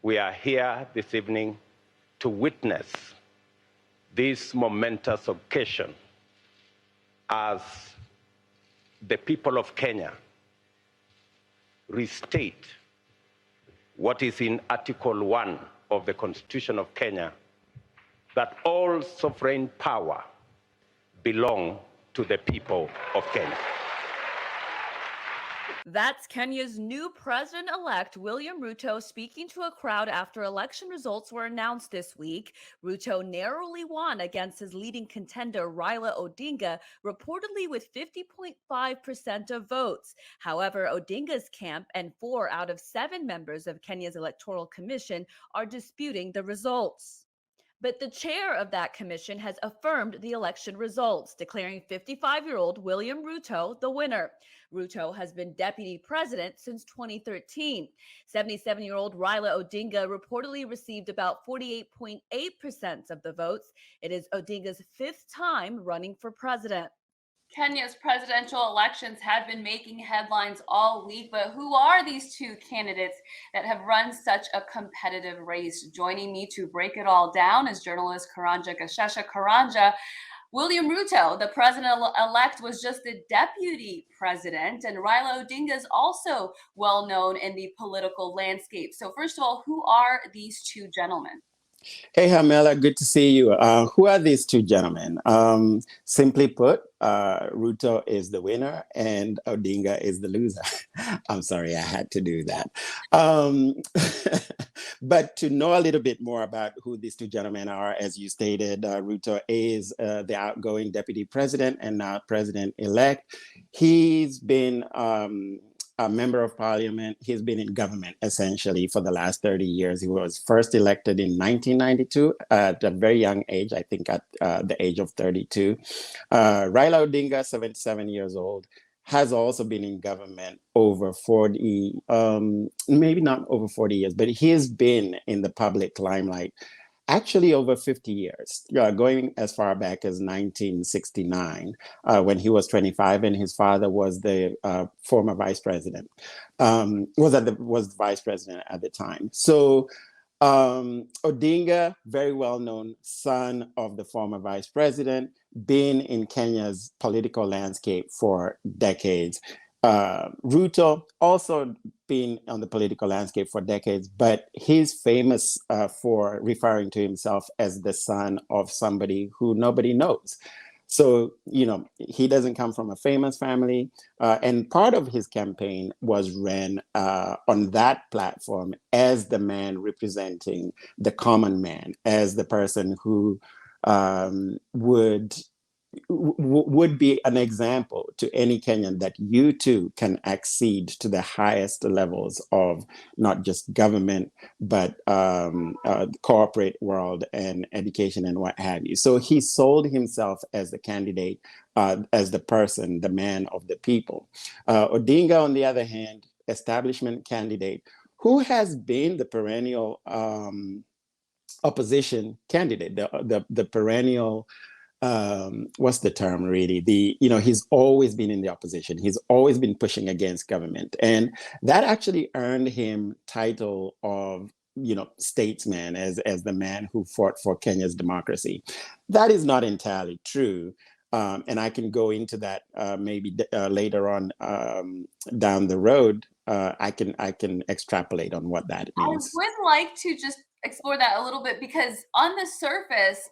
we are here this evening to witness this momentous occasion as the people of Kenya restate what is in Article 1 of the Constitution of Kenya, that all sovereign power belong to the people of Kenya. That's Kenya's new president-elect, William Ruto, speaking to a crowd after election results were announced this week. Ruto narrowly won against his leading contender, Raila Odinga, reportedly with 50.5% of votes. However, Odinga's camp and 4 out of 7 members of Kenya's Electoral Commission are disputing the results. But the chair of that commission has affirmed the election results, declaring 55-year-old William Ruto the winner. Ruto has been deputy president since 2013. 77-year-old Raila Odinga reportedly received about 48.8% of the votes. It is Odinga's 5th time running for president. Kenya's presidential elections have been making headlines all week, but who are these two candidates that have run such a competitive race? Joining me to break it all down is journalist Karanja Gaçuça. Karanja, William Ruto, the president-elect, was just the deputy president, and Raila Odinga is also well known in the political landscape. So first of all, who are these two gentlemen? Hey, Hamela, good to see you. Who are these two gentlemen? Simply put, Ruto is the winner and Odinga is the loser. I'm sorry, I had to do that. But to know a little bit more about who these two gentlemen are, as you stated, Ruto is the outgoing deputy president and now president-elect. He's been a member of parliament. He's been in government essentially for the last 30 years. He was first elected in 1992 at a very young age, I think at the age of 32. Raila Odinga, 77 years old, has also been in government over 40, maybe not over 40 years, but he has been in the public limelight actually over 50 years, going as far back as 1969, when he was 25 and his father was the former vice president, was vice president at the time. So Odinga, very well-known son of the former vice president, been in Kenya's political landscape for decades. Ruto also been on the political landscape for decades, but he's famous for referring to himself as the son of somebody who nobody knows. So, you know, he doesn't come from a famous family. And part of his campaign was ran on that platform as the man representing the common man, as the person who would be an example to any Kenyan that you too can accede to the highest levels of not just government, but corporate world and education and what have you. So he sold himself as the candidate, as the person, the man of the people. Odinga, on the other hand, establishment candidate, who has been the perennial opposition candidate, the perennial what's the term really? He's always been in the opposition. He's always been pushing against government. And that actually earned him title of, statesman, as the man who fought for Kenya's democracy. That is not entirely true. And I can go into that maybe later on down the road. I can extrapolate on what that means. I would like to just explore that a little bit, because on the surface,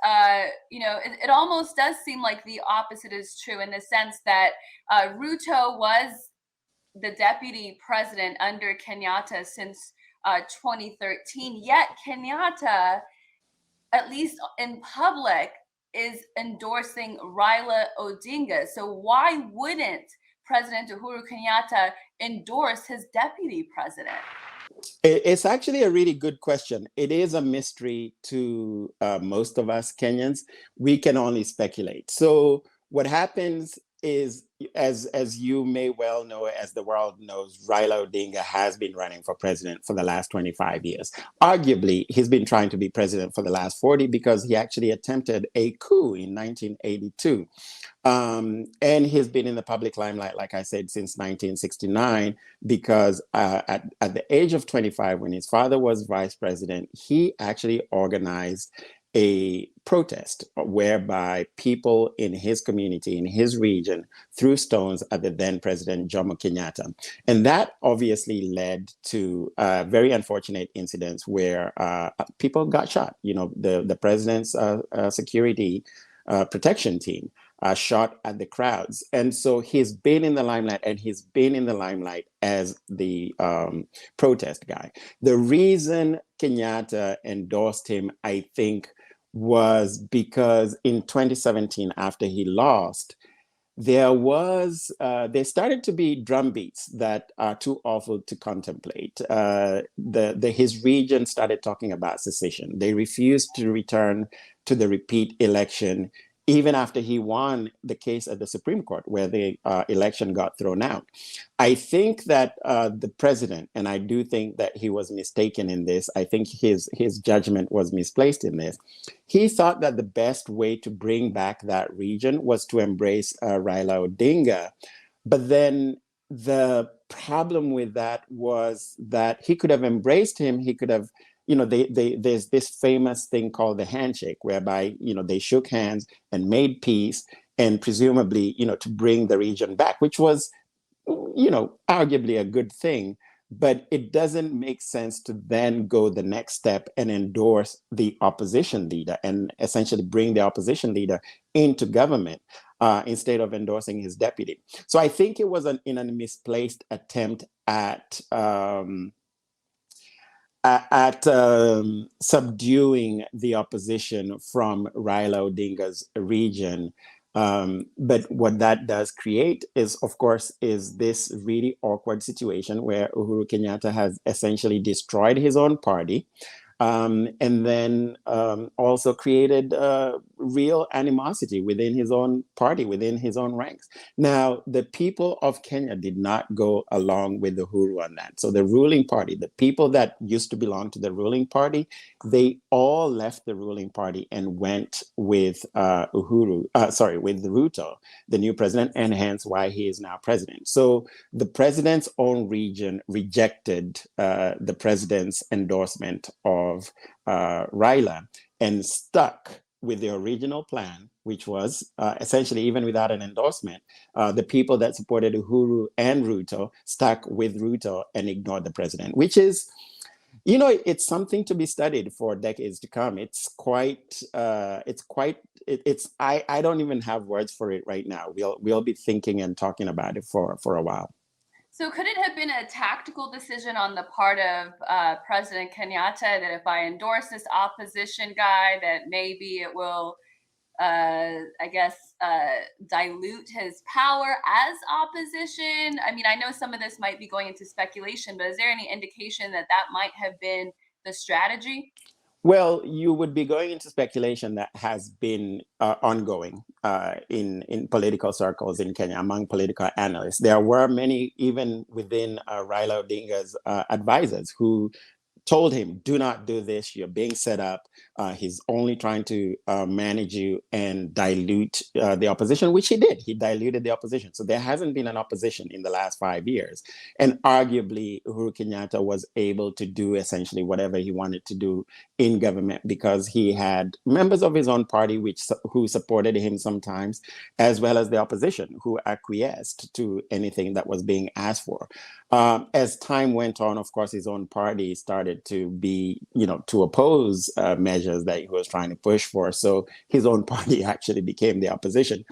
it almost does seem like the opposite is true, in the sense that Ruto was the deputy president under Kenyatta since 2013, yet Kenyatta, at least in public, is endorsing Raila Odinga. So why wouldn't President Uhuru Kenyatta endorse his deputy president? It's actually a really good question. It is a mystery to most of us Kenyans. We can only speculate. So what happens is as you may well know, as the world knows, Raila Odinga has been running for president for the last 25 years. Arguably, he's been trying to be president for the last 40 because he actually attempted a coup in 1982. And he's been in the public limelight, like I said, since 1969, because at the age of 25, when his father was vice president, he actually organized a protest whereby people in his community, in his region, threw stones at the then President Jomo Kenyatta. And that obviously led to very unfortunate incidents where people got shot. You know, the president's security protection team shot at the crowds. And so he's been in the limelight, and he's been in the limelight as the protest guy. The reason Kenyatta endorsed him, I think, was because in 2017, after he lost, there started to be drumbeats that are too awful to contemplate. His region started talking about secession. They refused to return to the repeat election, even after he won the case at the Supreme Court, where the election got thrown out. I think that the president, and I do think that he was mistaken in this, I think his judgment was misplaced in this. He thought that the best way to bring back that region was to embrace Raila Odinga. But then the problem with that was that he could have embraced him, he could have, you know, there's this famous thing called the handshake, whereby, you know, they shook hands and made peace, and presumably, you know, to bring the region back, which was, you know, arguably a good thing. But it doesn't make sense to then go the next step and endorse the opposition leader and essentially bring the opposition leader into government instead of endorsing his deputy. So I think it was in a misplaced attempt at subduing the opposition from Raila Odinga's region. But what that does create is, of course, is this really awkward situation where Uhuru Kenyatta has essentially destroyed his own party, and then also created real animosity within his own party, within his own ranks. Now, the people of Kenya did not go along with Uhuru on that. So the ruling party, the people that used to belong to the ruling party, they all left the ruling party and went with with Ruto, the new president, and hence why he is now president. So the president's own region rejected the president's endorsement of Raila and stuck with the original plan, which was essentially, even without an endorsement, the people that supported Uhuru and Ruto stuck with Ruto and ignored the president, which is, you know, it's something to be studied for decades to come. I don't even have words for it right now. We'll be thinking and talking about it for a while. So could it have been a tactical decision on the part of President Kenyatta that if I endorse this opposition guy, that maybe it will, dilute his power as opposition? I mean, I know some of this might be going into speculation, but is there any indication that that might have been the strategy? Well, you would be going into speculation that has been ongoing in political circles in Kenya among political analysts. There were many, even within Raila Odinga's advisors, who told him, do not do this, you're being set up. He's only trying to manage you and dilute the opposition, which he did. He diluted the opposition. So there hasn't been an opposition in the last 5 years. And arguably, Uhuru Kenyatta was able to do essentially whatever he wanted to do in government because he had members of his own party who supported him sometimes, as well as the opposition who acquiesced to anything that was being asked for. As time went on, of course, his own party started to be, to oppose measures that he was trying to push for. So his own party actually became the opposition.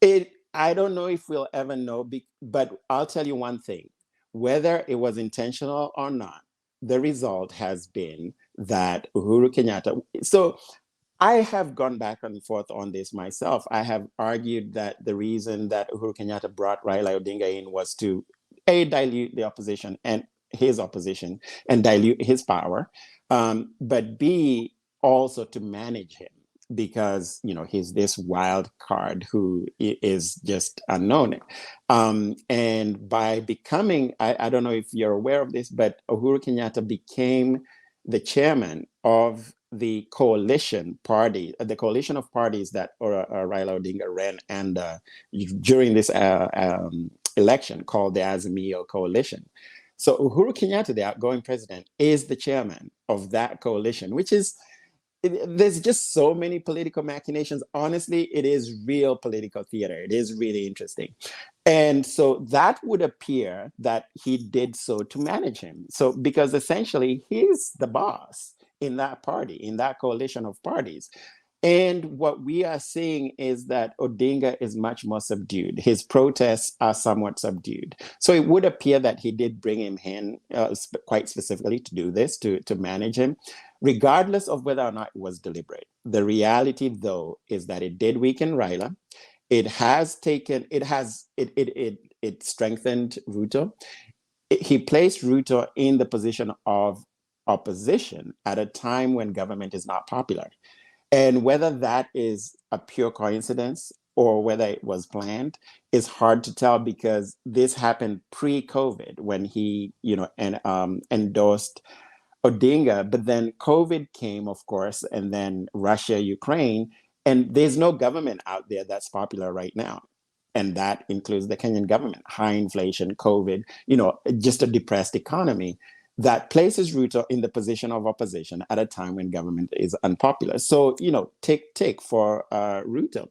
I don't know if we'll ever know, but I'll tell you one thing. Whether it was intentional or not, the result has been that Uhuru Kenyatta. So I have gone back and forth on this myself. I have argued that the reason that Uhuru Kenyatta brought Raila Odinga in was to dilute the opposition and his opposition and dilute his power, but B, also to manage him. because he's this wild card who is just unknown. And by becoming, I don't know if you're aware of this, but Uhuru Kenyatta became the chairman of the coalition party, the coalition of parties that Raila Odinga ran and during this election, called the Azimio Coalition. So Uhuru Kenyatta, the outgoing president, is the chairman of that coalition, which is, there's just so many political machinations. Honestly, it is real political theater. It is really interesting. And so that would appear that he did so to manage him. So because essentially he's the boss in that party, in that coalition of parties. And what we are seeing is that Odinga is much more subdued. His protests are somewhat subdued. So it would appear that he did bring him in quite specifically to do this, to manage him, regardless of whether or not it was deliberate. The reality, though, is that it did weaken Raila. It strengthened Ruto. He placed Ruto in the position of opposition at a time when government is not popular. And whether that is a pure coincidence or whether it was planned is hard to tell, because this happened pre-COVID when he, endorsed Odinga. But then COVID came, of course, and then Russia, Ukraine, and there's no government out there that's popular right now. And that includes the Kenyan government, high inflation, COVID, just a depressed economy that places Ruto in the position of opposition at a time when government is unpopular. So, take for Ruto.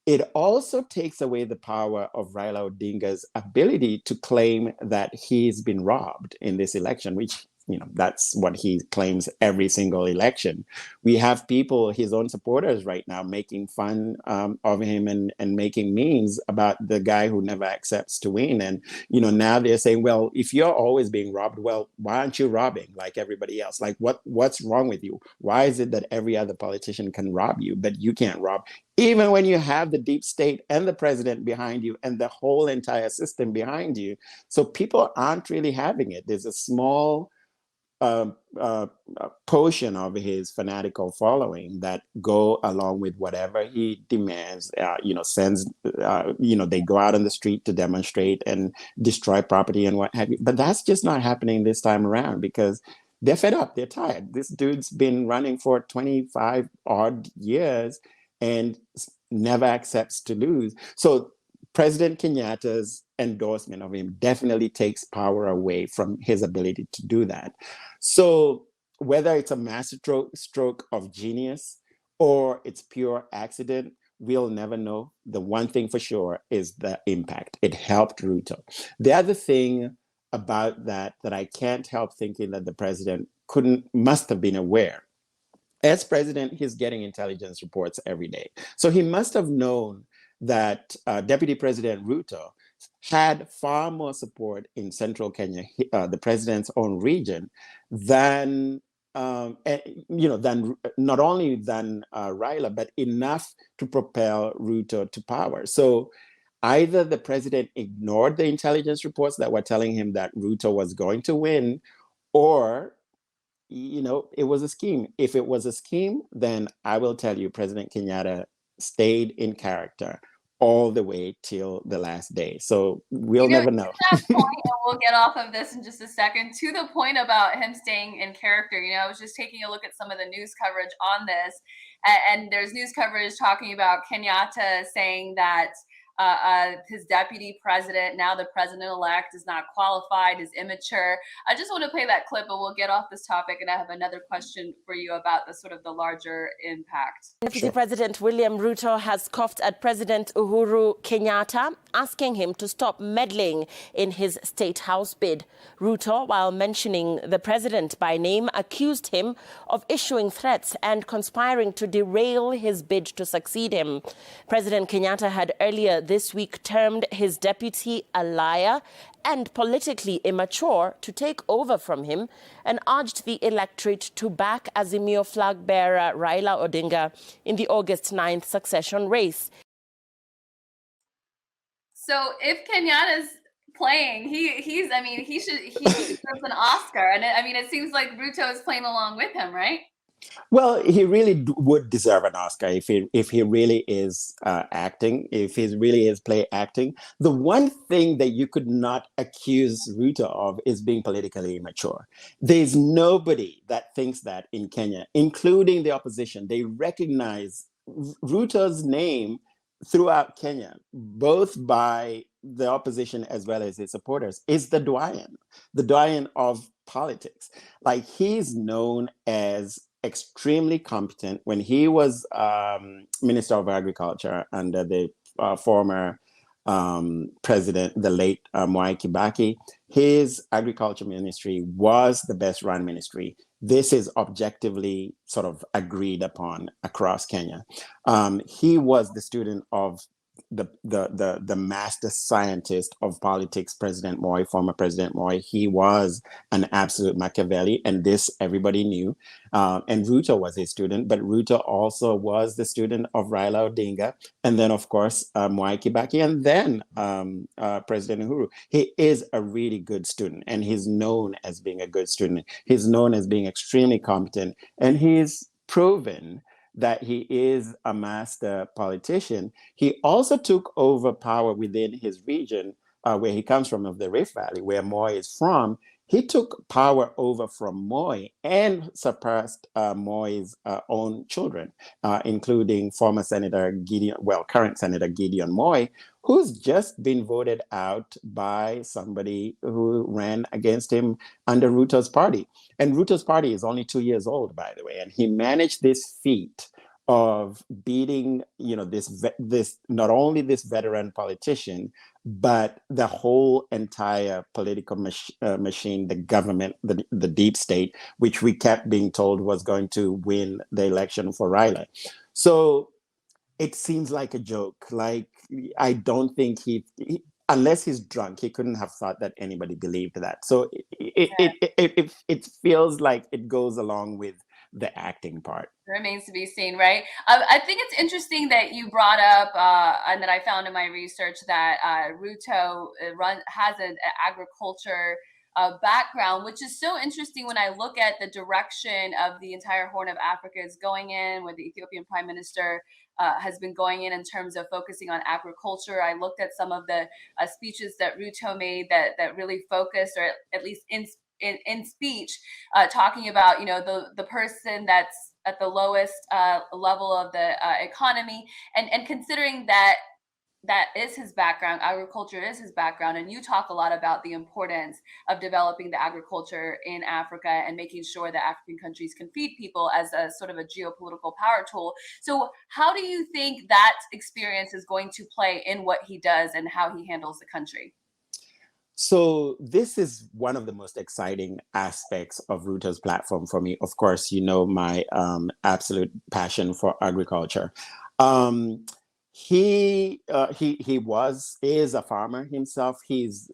It also takes away the power of Raila Odinga's ability to claim that he's been robbed in this election, which, that's what he claims every single election. We have people, his own supporters right now, making fun of him and making memes about the guy who never accepts to win. And, now they're saying, well, if you're always being robbed, well, why aren't you robbing like everybody else? Like, what's wrong with you? Why is it that every other politician can rob you, but you can't rob? Even when you have the deep state and the president behind you and the whole entire system behind you. So people aren't really having it. There's a small portion of his fanatical following that go along with whatever he demands, sends, they go out on the street to demonstrate and destroy property and what have you. But that's just not happening this time around because they're fed up. They're tired. This dude's been running for 25 odd years and never accepts to lose. So President Kenyatta's endorsement of him definitely takes power away from his ability to do that. So whether it's a masterstroke of genius or it's pure accident, we'll never know. The one thing for sure is the impact. It helped Ruto. The other thing about that I can't help thinking that the president must have been aware. As president, he's getting intelligence reports every day. So he must have known that Deputy President Ruto had far more support in central Kenya, the president's own region, than not only than Raila, but enough to propel Ruto to power. So either the president ignored the intelligence reports that were telling him that Ruto was going to win, or it was a scheme. If it was a scheme, then I will tell you, President Kenyatta stayed in character all the way till the last day. So we'll never know. To that point, and we'll get off of this in just a second. To the point about him staying in character, I was just taking a look at some of the news coverage on this, and there's news coverage talking about Kenyatta saying that his deputy president, now the president-elect, is not qualified, is immature. I just want to play that clip, but we'll get off this topic, and I have another question for you about the larger impact. Deputy President William Ruto has scoffed at President Uhuru Kenyatta, asking him to stop meddling in his State House bid. Ruto, while mentioning the president by name, accused him of issuing threats and conspiring to derail his bid to succeed him. President Kenyatta had earlier this week termed his deputy a liar and politically immature to take over from him, and urged the electorate to back Azimio flag bearer Raila Odinga in the August 9th succession race. So if Kenyatta's playing, he deserves an Oscar, and it seems like Ruto is playing along with him, right? Well, he really would deserve an Oscar if he really is acting, if he really is play acting. The one thing that you could not accuse Ruto of is being politically immature. There's nobody that thinks that in Kenya, including the opposition. They recognize Ruto's name throughout Kenya, both by the opposition as well as his supporters, is the doyen of politics. Like, he's known as extremely competent. When he was Minister of Agriculture under the former president, the late Mwai Kibaki, his agriculture ministry was the best run ministry. This is objectively sort of agreed upon across Kenya. He was the student of the master scientist of politics, President Moi, former President Moi. He was an absolute Machiavelli, and this everybody knew. And Ruto was his student, but Ruto also was the student of Raila Odinga, and then of course Mwai Kibaki, and then President Uhuru. He is a really good student, and he's known as being a good student. He's known as being extremely competent, and he's proven that he is a master politician. He also took over power within his region, where he comes from, of the Rift Valley, where Moi is from. He took power over from Moi and suppressed Moi's own children, including former Senator current Senator Gideon Moi, who's just been voted out by somebody who ran against him under Ruto's party. And Ruto's party is only 2 years old, by the way, and he managed this feat of beating, this not only this veteran politician, but the whole entire political machine, the government, the deep state, which we kept being told was going to win the election for Raila. So it seems like a joke. Like, I don't think he unless he's drunk, he couldn't have thought that anybody believed that. So it feels like it goes along with the acting part. Remains to be seen, right? I think it's interesting that you brought up, and that I found in my research, that Ruto has an agriculture background, which is so interesting when I look at the direction of the entire Horn of Africa is going in, where the Ethiopian Prime Minister has been going in terms of focusing on agriculture. I looked at some of the speeches that Ruto made that really focused, or at least in speech, talking about the person that's at the lowest level of the economy, and considering that is his background, agriculture is his background, and you talk a lot about the importance of developing the agriculture in Africa and making sure that African countries can feed people as a sort of a geopolitical power tool. So how do you think that experience is going to play in what he does and how he handles the country? So this is one of the most exciting aspects of Ruto's platform for me. Of course, my absolute passion for agriculture. He is a farmer himself. He's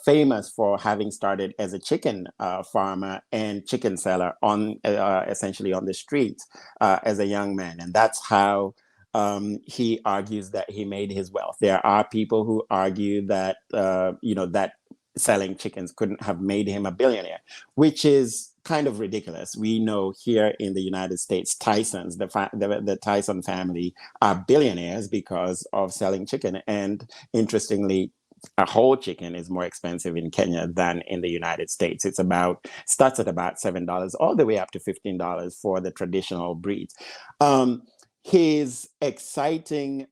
famous for having started as a chicken farmer and chicken seller on essentially on the streets as a young man, and that's how he argues that he made his wealth. There are people who argue that that selling chickens couldn't have made him a billionaire, which is kind of ridiculous. We know here in the United States, the Tyson family are billionaires because of selling chicken. And interestingly, a whole chicken is more expensive in Kenya than in the United States. It starts at about $7 all the way up to $15 for the traditional breeds. He's exciting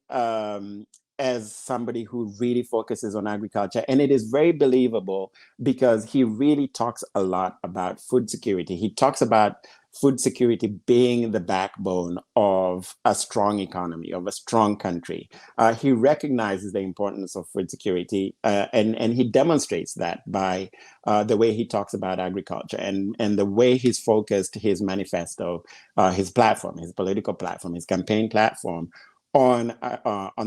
as somebody who really focuses on agriculture. And it is very believable because he really talks a lot about food security. He talks about food security being the backbone of a strong economy, of a strong country. He recognizes the importance of food security, and he demonstrates that by the way he talks about agriculture and the way he's focused his manifesto, his platform, his political platform, his campaign platform on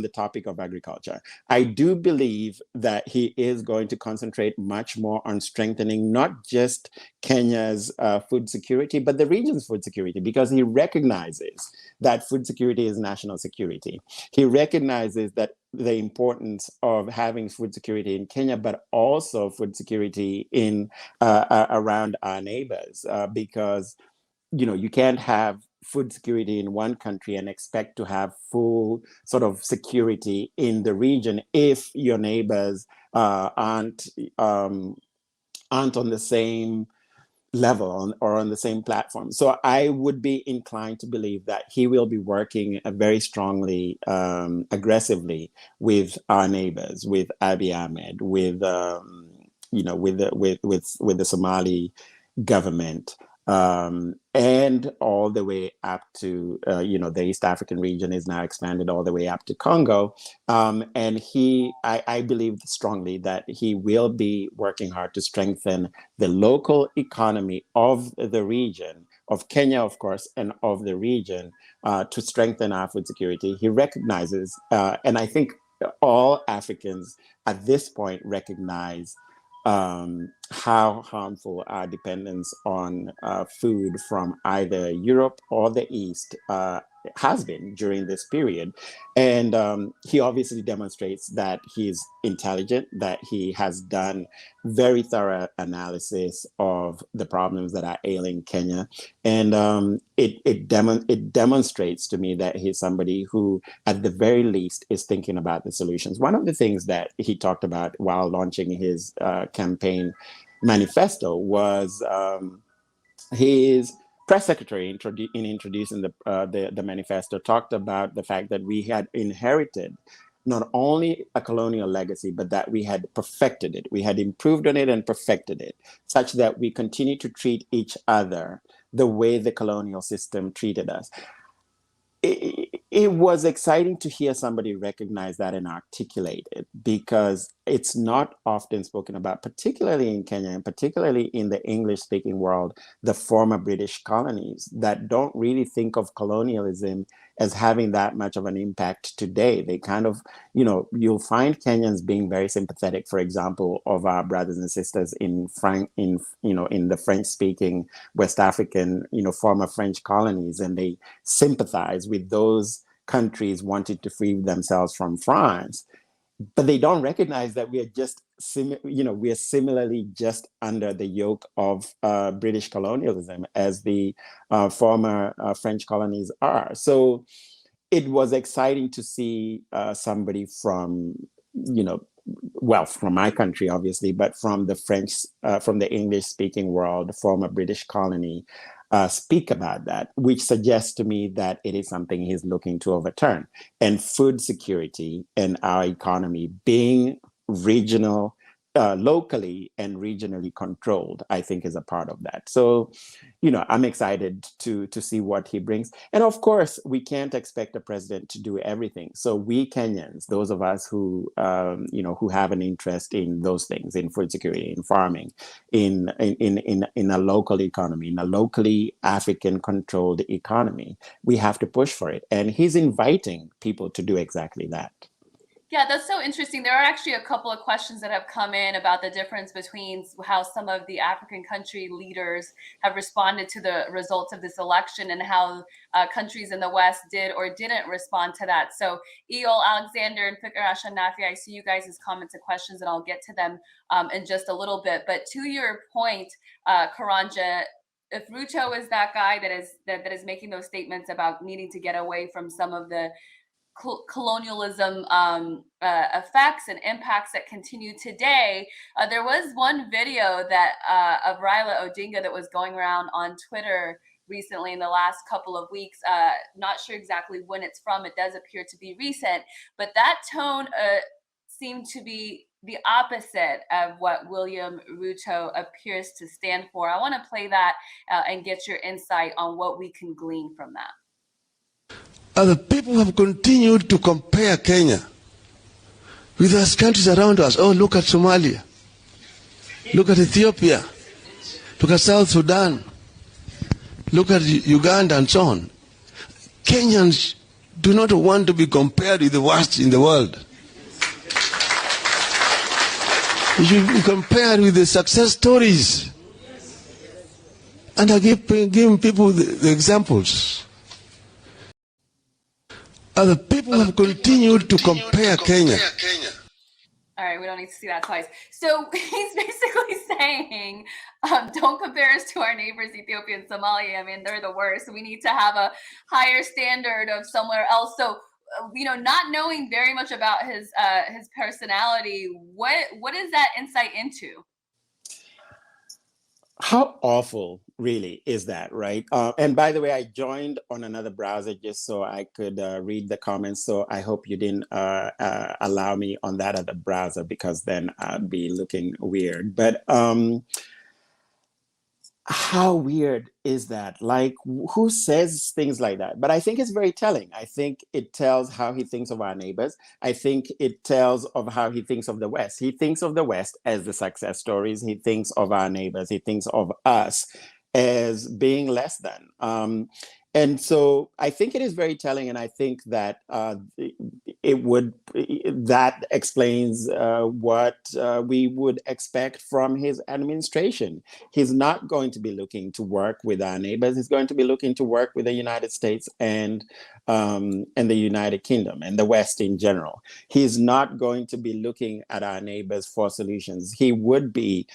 the topic of agriculture. I do believe that he is going to concentrate much more on strengthening not just Kenya's food security, but the region's food security, because he recognizes that food security is national security. He recognizes that the importance of having food security in Kenya, but also food security in around our neighbors, because you can't have food security in one country and expect to have full sort of security in the region if your neighbors aren't on the same level or on the same platform. So I would be inclined to believe that he will be working very strongly, aggressively with our neighbors, with Abiy Ahmed, with with the Somali government, and all the way up to the East African region is now expanded all the way up to Congo, and I believe strongly that he will be working hard to strengthen the local economy of the region, of Kenya, of course, and of the region, to strengthen our food security. He recognizes, and I think all Africans at this point recognize how harmful our dependence on food from either Europe or the East has been during this period. And he obviously demonstrates that he's intelligent, that he has done very thorough analysis of the problems that are ailing Kenya. And it demonstrates to me that he's somebody who, at the very least, is thinking about the solutions. One of the things that he talked about while launching his campaign manifesto was his press secretary, in introducing the manifesto, talked about the fact that we had inherited not only a colonial legacy, but that we had perfected it. We had improved on it and perfected it, such that we continue to treat each other the way the colonial system treated us. It was exciting to hear somebody recognize that and articulate it, because it's not often spoken about, particularly in Kenya and particularly in the English-speaking world, the former British colonies that don't really think of colonialism as having that much of an impact today. They kind of, you'll find Kenyans being very sympathetic, for example, of our brothers and sisters in the French-speaking West African, former French colonies, and they sympathize with those countries wanting to free themselves from France. But they don't recognize that we are just, we are similarly just under the yoke of British colonialism as the former French colonies are. So it was exciting to see somebody from, from my country, obviously, but from the from the English-speaking world, the former British colony, speak about that, which suggests to me that it is something he's looking to overturn. And food security and our economy being regional, locally and regionally controlled, I think is a part of that. So, I'm excited to see what he brings. And of course, we can't expect a president to do everything. So we Kenyans, those of us who, who have an interest in those things, in food security, in farming, in a local economy, in a locally African-controlled economy, we have to push for it. And he's inviting people to do exactly that. Yeah, that's so interesting. There are actually a couple of questions that have come in about the difference between how some of the African country leaders have responded to the results of this election and how countries in the West did or didn't respond to that. So Eol, Alexander, and Fikr Ashanafi, I see you guys' comments and questions, and I'll get to them in just a little bit. But to your point, Karanja, if Ruto is that guy that is making those statements about needing to get away from some of the colonialism effects and impacts that continue today. There was one video that of Raila Odinga that was going around on Twitter recently in the last couple of weeks. Not sure exactly when it's from. It does appear to be recent, but that tone seemed to be the opposite of what William Ruto appears to stand for. I want to play that and get your insight on what we can glean from that. Other people have continued to compare Kenya with those countries around us. Oh, look at Somalia. Look at Ethiopia. Look at South Sudan. Look at Uganda and so on. Kenyans do not want to be compared with the worst in the world. You should be compared with the success stories. And I give people the examples. Other people have continued to compare Kenya All right, we don't need to see that twice. So he's basically saying, don't compare us to our neighbors, Ethiopia and Somalia. I mean, they're the worst. We need to have a higher standard of somewhere else. So, not knowing very much about his personality, what is that insight into? How awful really is that, right? And by the way, I joined on another browser just so I could read the comments. So I hope you didn't allow me on that other browser, because then I'd be looking weird. But how weird is that? Like, who says things like that? But I think it's very telling. I think it tells how he thinks of our neighbors. I think it tells of how he thinks of the West. He thinks of the West as the success stories. He thinks of our neighbors. He thinks of us as being less than. And so I think it is very telling, and I think that that explains what we would expect from his administration. He's not going to be looking to work with our neighbors. He's going to be looking to work with the United States and the United Kingdom and the West in general. He's not going to be looking at our neighbors for solutions. He would be.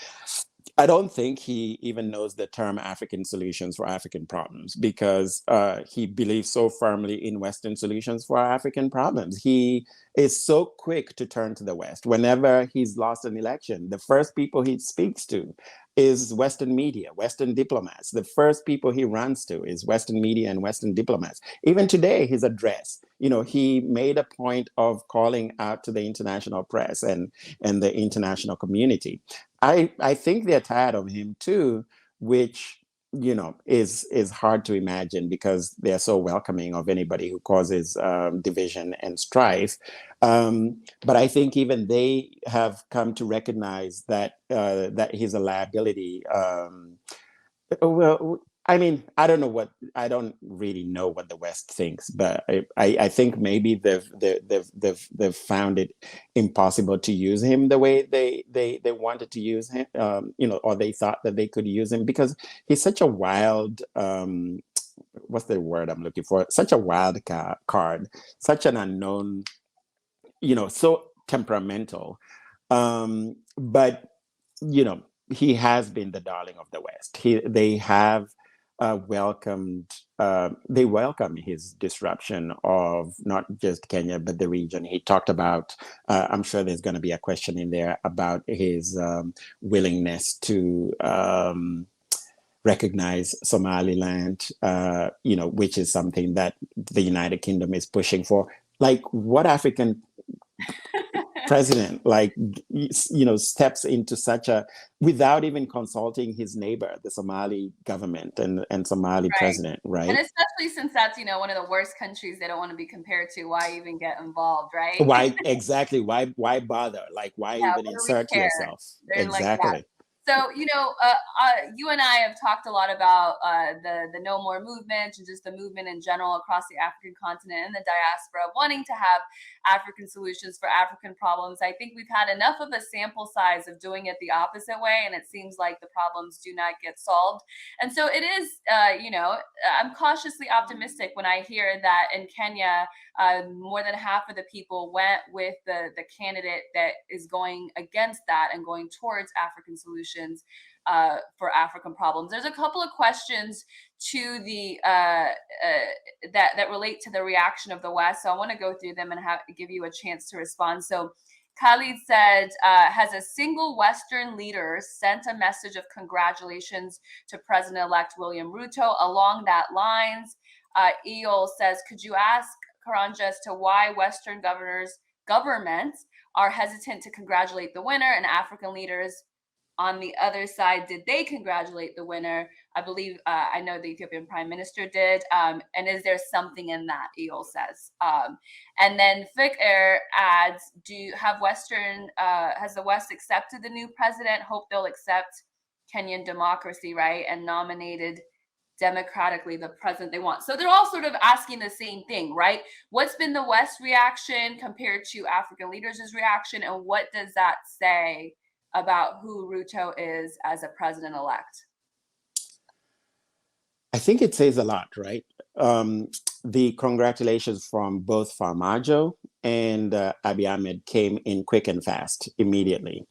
I don't think he even knows the term African solutions for African problems, because he believes so firmly in Western solutions for our African problems. He is so quick to turn to the West. Whenever he's lost an election, the first people he speaks to is Western media, Western diplomats. The first people he runs to is Western media and Western diplomats. Even today, his address, he made a point of calling out to the international press and the international community. I think they're tired of him too, which is hard to imagine, because they're so welcoming of anybody who causes division and strife. But I think even they have come to recognize that he's a liability. Well, I mean, I don't really know what the West thinks, but I think maybe they've found it impossible to use him the way they wanted to use him, or they thought that they could use him, because he's such a wild, what's the word I'm looking for? Such a wild card, such an unknown, so temperamental. But he has been the darling of the West. They welcome his disruption of not just Kenya, but the region. He talked about, I'm sure there's going to be a question in there about his willingness to recognize Somaliland, which is something that the United Kingdom is pushing for. Like, what African president steps into such a, without even consulting his neighbor, the Somali government and Somali president, right? And especially since that's one of the worst countries they don't want to be compared to, why even get involved, right? Why exactly? Why bother? Like, why even insert yourself? They're exactly. Like, so, you and I have talked a lot about the No More movement and just the movement in general across the African continent and the diaspora, wanting to have African solutions for African problems. I think we've had enough of a sample size of doing it the opposite way, and it seems like the problems do not get solved. And so it is, I'm cautiously optimistic when I hear that in Kenya, more than half of the people went with the candidate that is going against that and going towards African solutions for African problems. There's a couple of questions to the that relate to the reaction of the West, so I want to go through them and give you a chance to respond. So Khalid said, has a single Western leader sent a message of congratulations to President-elect William Ruto along that lines? Eol says, could you ask Karanja as to why Western governments are hesitant to congratulate the winner, and African leaders on the other side, did they congratulate the winner? I believe, I know the Ethiopian Prime Minister did. And is there something in that, Eol says? And then Fikr adds, has the West accepted the new president? Hope they'll accept Kenyan democracy, right? And nominated democratically the president they want. So they're all sort of asking the same thing, right? What's been the West reaction compared to African leaders' reaction? And what does that say about who Ruto is as a president-elect? I think it says a lot, right? the congratulations from both Farmajo and Abiy Ahmed came in quick and fast immediately.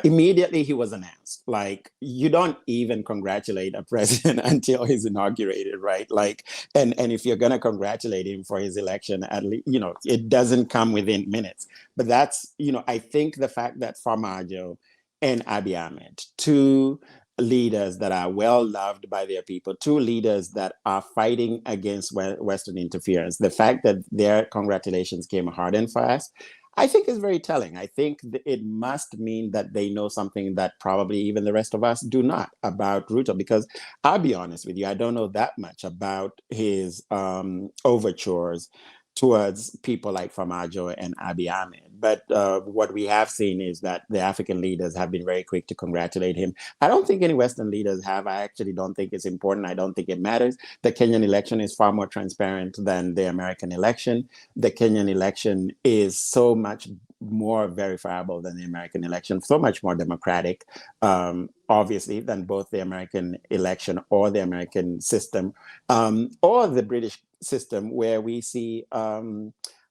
Immediately he was announced. Like, you don't even congratulate a president until he's inaugurated, right? Like, and if you're going to congratulate him for his election, at least, you know, it doesn't come within minutes. But that's, you know, I think the fact that Farmajo and Abiy Ahmed, two leaders that are well loved by their people, two leaders that are fighting against Western interference. The fact that their congratulations came hard and fast, I think is very telling. I think it must mean that they know something that probably even the rest of us do not about Ruto, because I'll be honest with you, I don't know that much about his overtures towards people like Farmajo and Abiy Ahmed. But what we have seen is that the African leaders have been very quick to congratulate him. I don't think any Western leaders have. I actually don't think it's important. I don't think it matters. The Kenyan election is far more transparent than the American election. The Kenyan election is so much more verifiable than the American election, so much more democratic, obviously, than both the American election or the American system, or the British system, where we see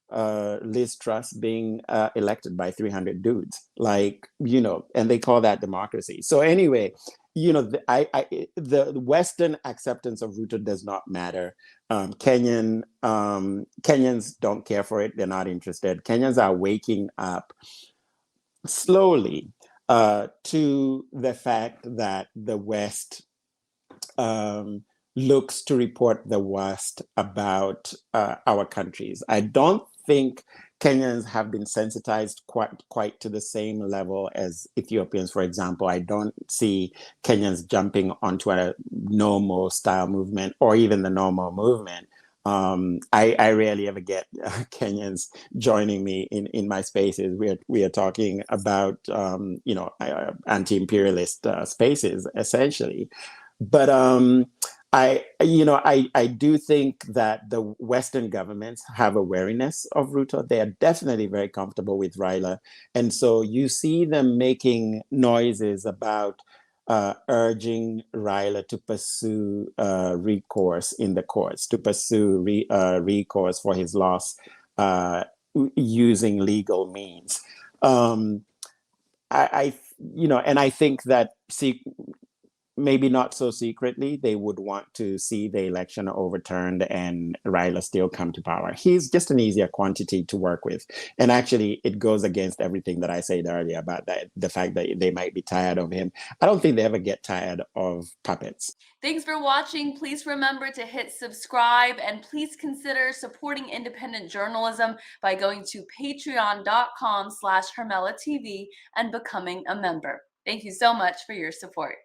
Liz Truss being elected by 300 dudes, like, you know, and they call that democracy. So anyway, you know, the Western acceptance of Ruto does not matter. Kenyans don't care for it. They're not interested. Kenyans are waking up slowly to the fact that the West looks to report the worst about our countries. I don't think Kenyans have been sensitized quite to the same level as Ethiopians, for example. I don't see Kenyans jumping onto a no more style movement or even the no more movement. I rarely ever get Kenyans joining me in my spaces. We are talking about you know, anti-imperialist spaces essentially, but I do think that the Western governments have a wariness of Ruto. They are definitely very comfortable with Raila. And so you see them making noises about urging Raila to pursue recourse in the courts, to pursue recourse for his loss using legal means. And I think that, maybe not so secretly, they would want to see the election overturned and Raila still come to power. He's just an easier quantity to work with. And actually, it goes against everything that I said earlier about that, the fact that they might be tired of him. I don't think they ever get tired of puppets. Thanks for watching. Please remember to hit subscribe, and please consider supporting independent journalism by going to patreon.com/HermelaTV and becoming a member. Thank you so much for your support.